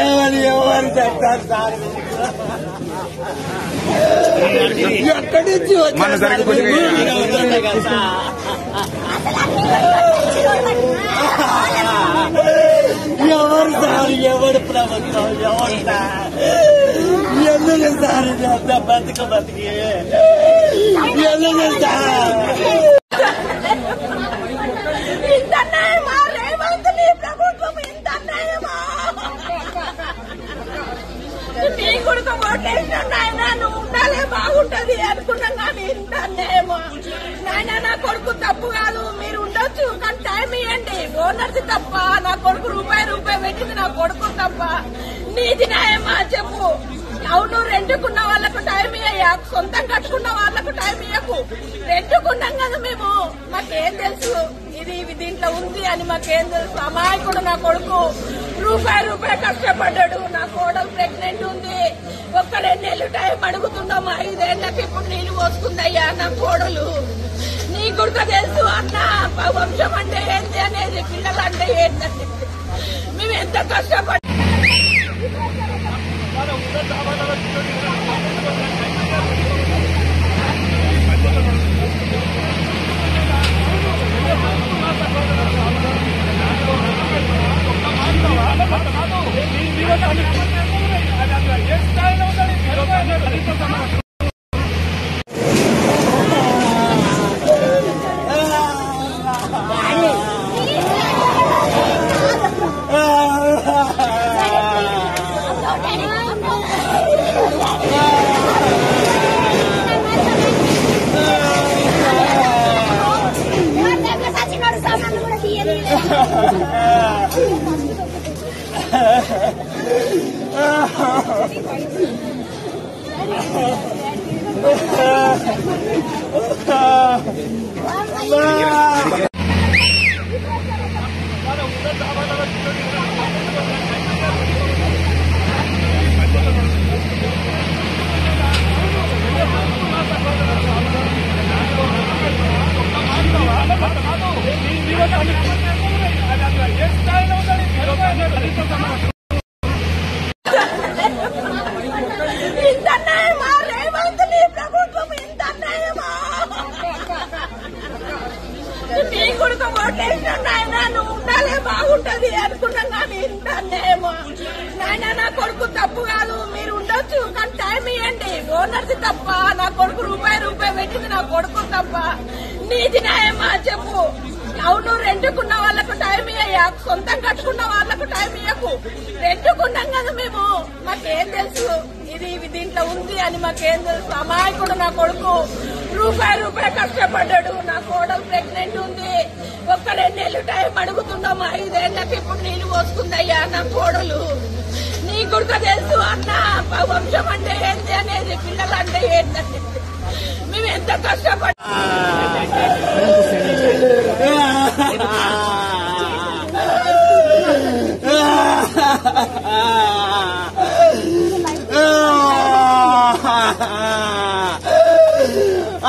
చేయమని ఎవరు చెప్తారు సార్? ఎక్కడి నుంచి వచ్చారు? ఎవరు సార్? ఎవరు ప్రభుత్వం? ఎవరు సార్? ఎందుకు సార్ అంత బతికి ఎందుకు సార్? నీ కొడుకు ఓటేసిన నాయన నువ్వు ఉండాలే బాగుంటది అనుకున్నాం కానీ ఇంతనేమో నాయన నా కొడుకు తప్పు కాదు, మీరు ఉండొచ్చు కానీ టైం ఇవ్వండి. ఓనర్ది తప్ప, నా కొడుకు రూపాయి పెట్టింది నా కొడుకు తప్ప. నీది న్యాయమా చెప్పు? అవును, రెండుకున్న వాళ్ళకు టైం ఇయ్యా, సొంతం కట్టుకున్న వాళ్ళకు టైం ఇయ్యకు. రెండుకున్నాం కదా మేము, మాకేం తెలుసు ఇది దీంట్లో ఉంది అని మాకేం తెలుసు? అమాయకుడు నా కొడుకు రూపాయి కష్టపడ్డాడు. నా కోడలు ప్రెగ్నెంట్ ఉంది, ఒక్క 2 నెలలు టైం అడుగుతున్నాము. 5 ఏళ్ళకి ఇప్పుడు నీళ్లు పోసుకుందయ్యా నా కోడలు. నీ కొడుకు తెలుసు అన్న వంశం అంటే ఏంటి అనేది, పిల్లలు అంటే ఏంటంటే మేము ఎంత కష్టపడ్డా. నీ కొడుకు ఓటేసిన నాయన నువ్వు ఉండాలే బాగుంటది అనుకున్నాం కానీ ఇంతనేమో నాయన నా కొడుకు తప్పు కాదు, మీరు ఉండొచ్చు కానీ టైం ఇవ్వండి. ఓనర్ది తప్ప, నా కొడుకు రూపాయి పెట్టింది నా కొడుకు తప్ప. నీది న్యాయమా చెప్పు? అవును, రెండుకున్న వాళ్ళకు టైం ఇయ్యా, సొంతం కట్టుకున్న వాళ్ళకు టైం ఇయ్యకు. రెండుకున్నాం కదా మేము, మాకేం తెలుసు ఇది దీంట్లో ఉంది అని మాకేం తెలుసు? అమాయకుడు నా కొడుకు రూపాయి కష్టపడ్డాడు. నా కోడలు ప్రెగ్నెంట్ ఉంది, ఒక్క 2 నెలలు టైం అడుగుతున్నాము. 5 ఏళ్ళకి ఇప్పుడు నీళ్లు పోసుకుందయ్యా నా కోడలు. నీ కొడుకు తెలుసు అన్న వంశం అంటే ఏంటి అనేది, పిల్లలు అంటే ఏంటంటే మేము ఎంత కష్టపడ్డా.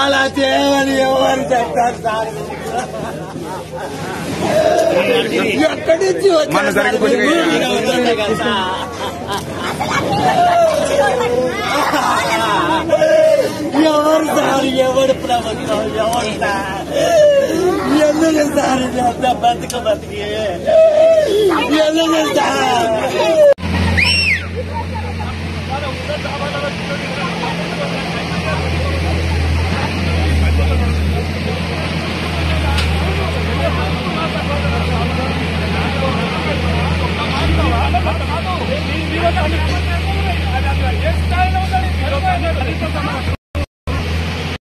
అలా చేయమని ఎవరు చెప్తారు సార్? ఎక్కడి నుంచి వచ్చారు? ఎవరు సార్? ఎవరు ప్రభుత్వం? ఎవరు సార్? ఎందుకు సార్ అంత బతికి ఎందుకు సార్?